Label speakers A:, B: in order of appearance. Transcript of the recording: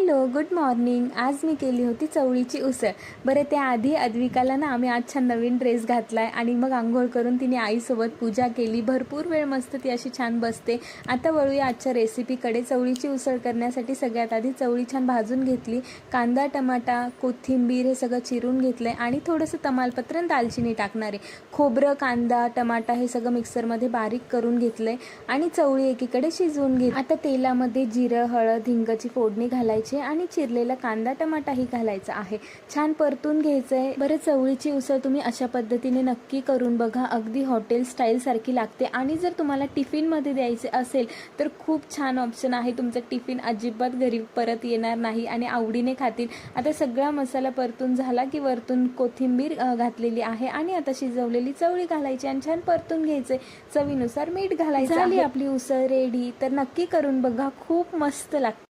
A: Hello, good morning. आज मी केली होती चवळीची उसळ. बरं, त्याआधी अद्विकाला ना आम्ही आज छान नवीन ड्रेस घातला आहे आणि मग आंघोळ करून तिने आईसोबत पूजा केली. भरपूर वेळ मस्त ती अशी छान बसते. आता वळूया आजच्या रेसिपीकडे. चवळीची उसळ करण्यासाठी सगळ्यात आधी चवळी छान भाजून घेतली. कांदा, टमाटा, कोथिंबीर हे सगळं चिरून घेतलं आहे आणि थोडंसं तमालपत्र आणि दालचिनी टाकणार आहे. खोबरं, कांदा, टमाटा हे सगळं मिक्सरमध्ये बारीक करून घेतलं आहे आणि चवळी एकीकडे शिजवून घेतली. आता तेलामध्ये जिरं, हळद, हिंगाची फोडणी घालायची आणि चिरलेला कांदा, टमाटाही घालायचा आहे. छान परतून घ्यायचं आहे. बरं, चवळीची उसळ तुम्ही अशा पद्धतीने नक्की करून बघा. अगदी हॉटेल स्टाईल सारखी लागते आणि जर तुम्हाला टिफिनमध्ये द्यायचे असेल तर खूप छान ऑप्शन आहे. तुमचं टिफिन अजिबात घरी परत येणार नाही आणि आवडीने खातील. आता सगळा मसाला परतून झाला की वरतून कोथिंबीर घातलेली आहे आणि आता शिजवलेली चवळी घालायची आणि छान परतून घ्यायचे. चवीनुसार मीठ घालायचं. झाली आपली उसळ रेडी. तर नक्की करून बघा, खूप मस्त लागते.